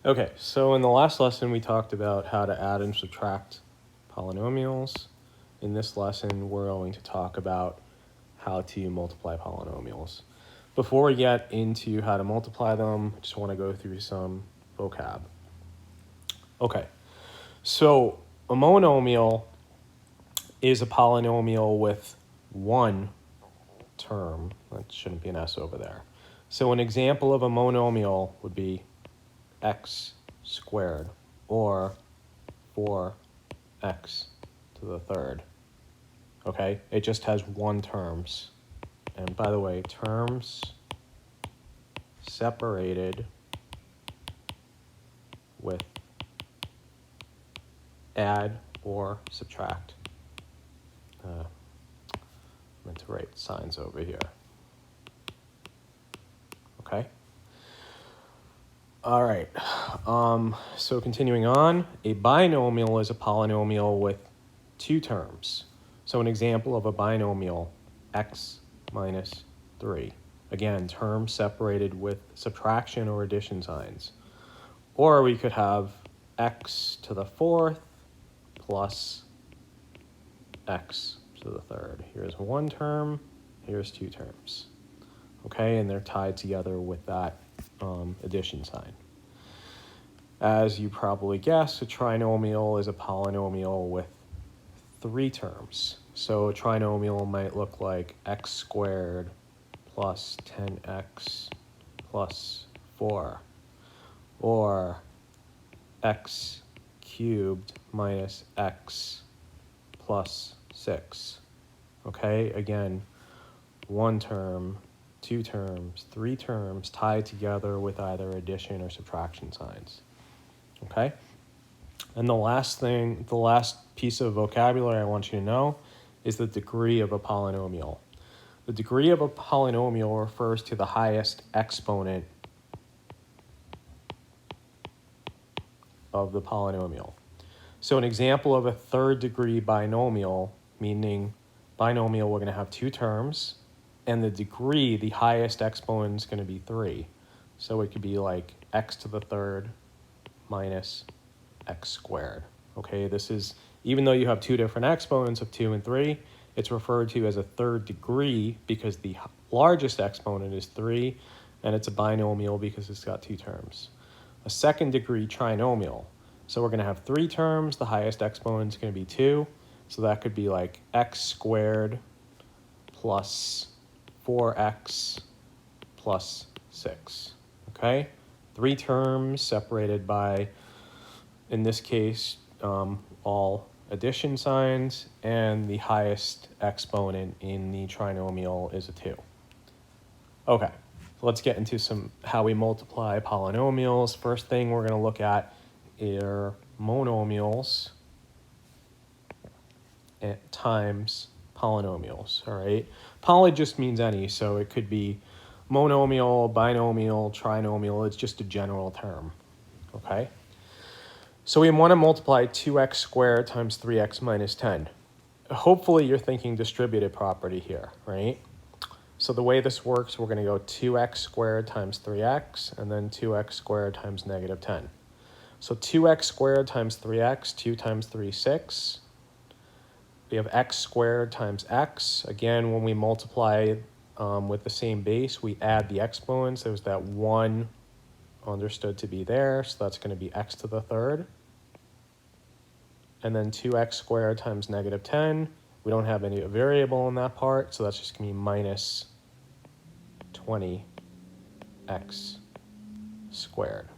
Okay, so in the last lesson we talked about how to add and subtract polynomials. In this lesson we're going to talk about how to multiply polynomials. Before we get into how to multiply them, I just want to go through some vocab. Okay, so a monomial is a polynomial with one term. That shouldn't be an S over there. So an example of a monomial would be x squared or 4x to the third. Okay, it just has one terms. And by the way, terms separated with add or subtract. I meant to write signs over here. Okay. All right. So continuing on, a binomial is a polynomial with two terms. So an example of a binomial, x minus 3. Again, terms separated with subtraction or addition signs. Or we could have x to the fourth plus x to the third. Here's one term, here's two terms. Okay, and they're tied together with that addition sign. As you probably guessed, a trinomial is a polynomial with three terms. So a trinomial might look like x squared plus 10x plus 4, or x cubed minus x plus 6. Okay, again, one term, two terms, three terms tied together with either addition or subtraction signs. Okay? And the last piece of vocabulary I want you to know is the degree of a polynomial. The degree of a polynomial refers to the highest exponent of the polynomial. So an example of a third degree binomial, meaning binomial, we're going to have two terms, and the degree, the highest exponent, is going to be 3. So it could be like x to the third minus x squared. Okay, this is, even though you have two different exponents of 2 and 3, it's referred to as a third degree because the largest exponent is 3, and it's a binomial because it's got two terms. A second degree trinomial. So we're going to have three terms. The highest exponent is going to be 2. So that could be like x squared plus 4x plus 6. Okay? Three terms separated by, in this case, all addition signs, and the highest exponent in the trinomial is a 2. Okay, so let's get into how we multiply polynomials. First thing we're going to look at are monomials times polynomials, all right? Poly just means any, so it could be monomial, binomial, trinomial. It's just a general term, okay? So we want to multiply 2x squared times 3x minus 10. Hopefully you're thinking distributive property here, right? So the way this works, we're going to go 2x squared times 3x, and then 2x squared times negative 10. So 2x squared times 3x, 2 times 3, 6. We have x squared times x. Again, when we multiply with the same base, we add the exponents. There's that 1 understood to be there, so that's going to be x to the third. And then 2x squared times negative 10. We don't have any variable in that part, so that's just going to be minus 20x squared.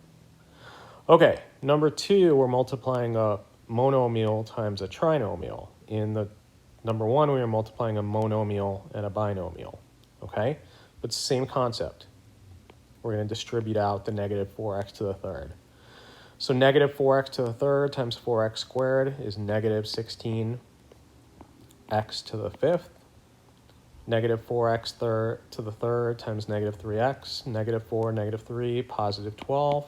Okay, number 2, we're multiplying a monomial times a trinomial. In the number 1, we are multiplying a monomial and a binomial, okay? But it's the same concept. We're going to distribute out the negative 4x to the third. So negative 4x to the third times 4x squared is negative 16x to the fifth. Negative 4x to the third times negative 3x, negative 4, negative 3, positive 12.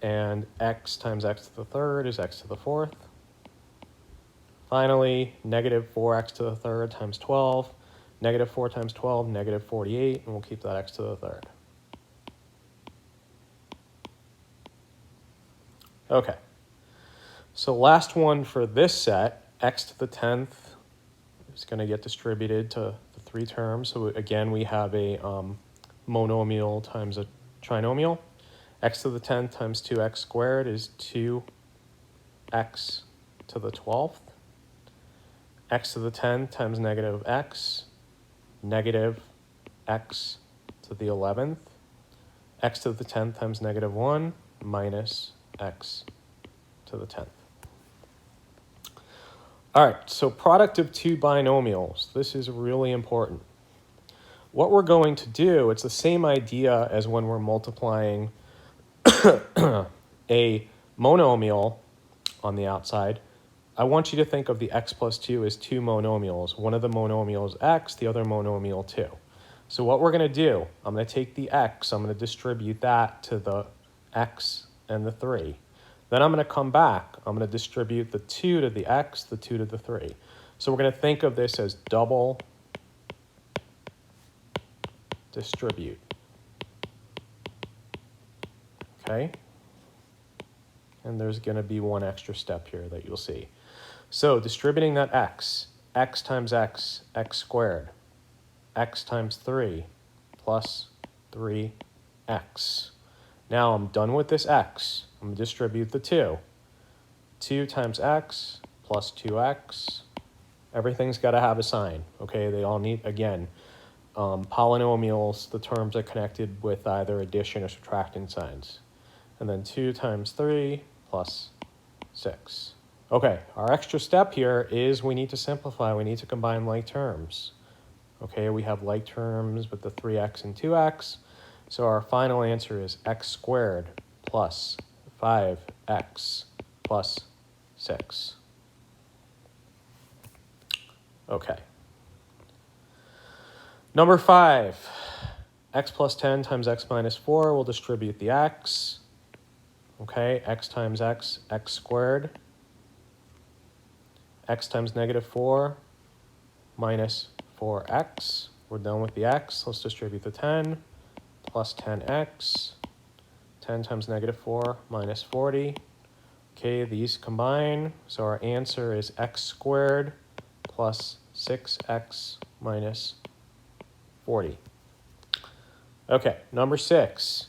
And x times x to the third is x to the fourth. Finally, negative 4x to the third times 12. Negative 4 times 12, negative 48, and we'll keep that x to the third. Okay, so last one for this set, x to the 10th is going to get distributed to the three terms. So again, we have a monomial times a trinomial. X to the 10th times 2x squared is 2x to the 12th. X to the 10th times negative x, negative x to the 11th. X to the 10th times negative 1 minus x to the 10th. All right, so product of two binomials. This is really important. What we're going to do, it's the same idea as when we're multiplying a monomial on the outside. I want you to think of the x plus 2 as two monomials. One of the monomials x, the other monomial 2. So what we're going to do, I'm going to take the x, I'm going to distribute that to the x and the 3. Then I'm going to come back, I'm going to distribute the 2 to the x, the 2 to the 3. So we're going to think of this as double distribute. Okay? And there's going to be one extra step here that you'll see. So distributing that x times x squared, x times 3 plus 3x. Now I'm done with this x. I'm going to distribute the 2. 2 times x plus 2x. Everything's got to have a sign, okay? They all need, again, polynomials, the terms are connected with either addition or subtracting signs. And then 2 times 3 plus 6. Okay, our extra step here is we need to simplify. We need to combine like terms. Okay, we have like terms with the 3x and 2x. So our final answer is x squared plus 5x plus 6. Okay. Number 5, x plus 10 times x minus 4 will distribute the x. Okay, x times x squared. X times negative 4 minus 4x. We're done with the x. Let's distribute the 10 plus 10x. 10 times negative 4 minus 40. Okay, these combine. So our answer is x squared plus 6x minus 40. Okay, number 6.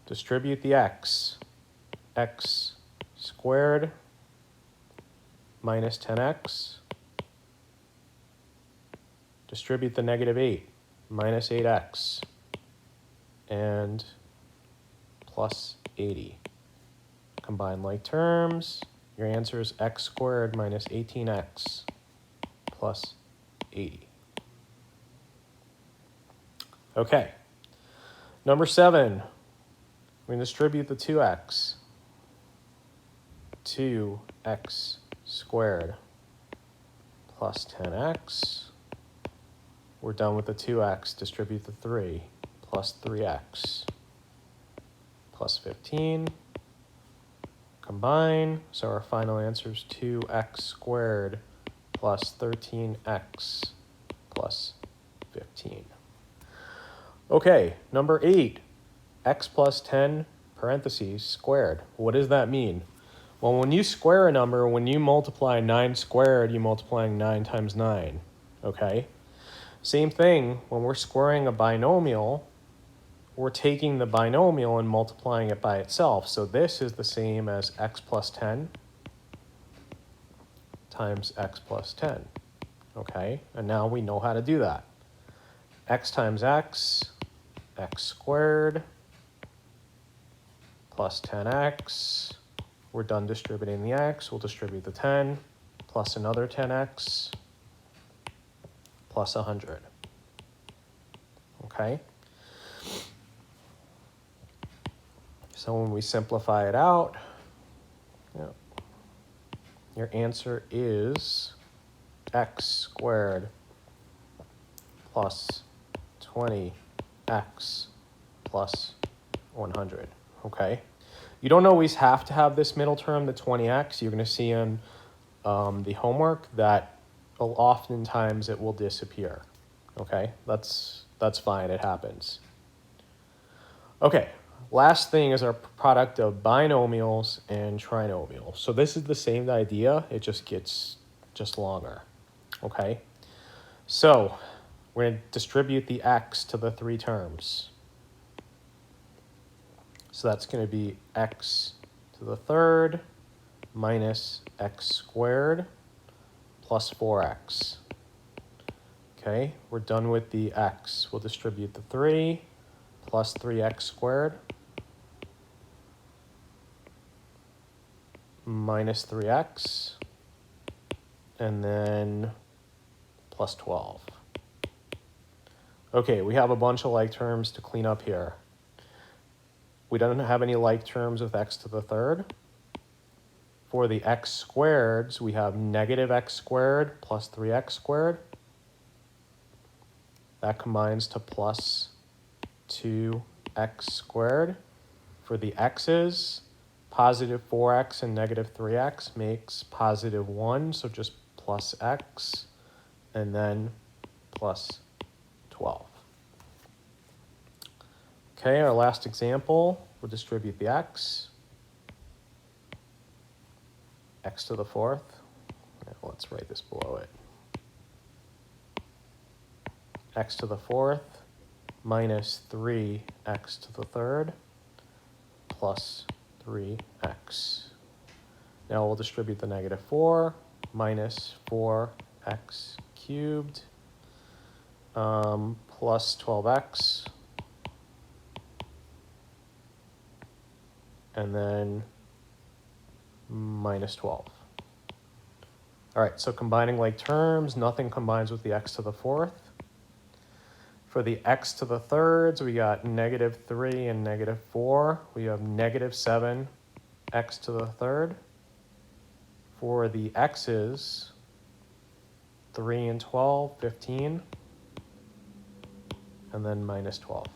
Distribute the x. X squared minus 10x. Distribute the negative 8, minus 8x, and plus 80. Combine like terms. Your answer is x squared minus 18x plus 80. Okay. Number 7, we distribute the 2x. 2x squared plus 10x. We're done with the 2x. Distribute the 3 plus 3x plus 15. Combine. So our final answer is 2x squared plus 13x plus 15. Okay, number 8, x plus 10 parentheses squared. What does that mean? Well, when you square a number, when you multiply 9 squared, you're multiplying 9 times 9, okay? Same thing, when we're squaring a binomial, we're taking the binomial and multiplying it by itself. So this is the same as x plus 10 times x plus 10, okay? And now we know how to do that. X times x squared plus 10x. We're done distributing the x. We'll distribute the 10 plus another 10x plus 100. Okay? So when we simplify it out, your answer is x squared plus 20x plus 100. Okay? You don't always have to have this middle term, the 20x. You're going to see in the homework that oftentimes it will disappear. Okay, that's fine. It happens. Okay, Last thing is our product of binomials and trinomials. So this is the same idea, it just gets just longer, okay? So we're going to distribute the x to the three terms. So that's going to be x to the third minus x squared plus 4x. Okay, we're done with the x. We'll distribute the 3 plus 3x squared minus 3x, and then plus 12. Okay, we have a bunch of like terms to clean up here. We don't have any like terms with x to the third. For the x squareds, we have negative x squared plus 3x squared. That combines to plus 2x squared. For the x's, positive 4x and negative 3x makes positive 1, so just plus x, and then plus 12. Okay, our last example, we'll distribute the x to the fourth. Let's write this below it. X to the fourth minus 3x to the third plus 3x. Now we'll distribute the negative 4 minus 4x cubed plus 12x, and then minus 12. All right, so combining like terms, nothing combines with the x to the fourth. For the x to the thirds, we got negative 3 and negative 4. We have negative 7 x to the third. For the x's, 3 and 12, 15, and then minus 12.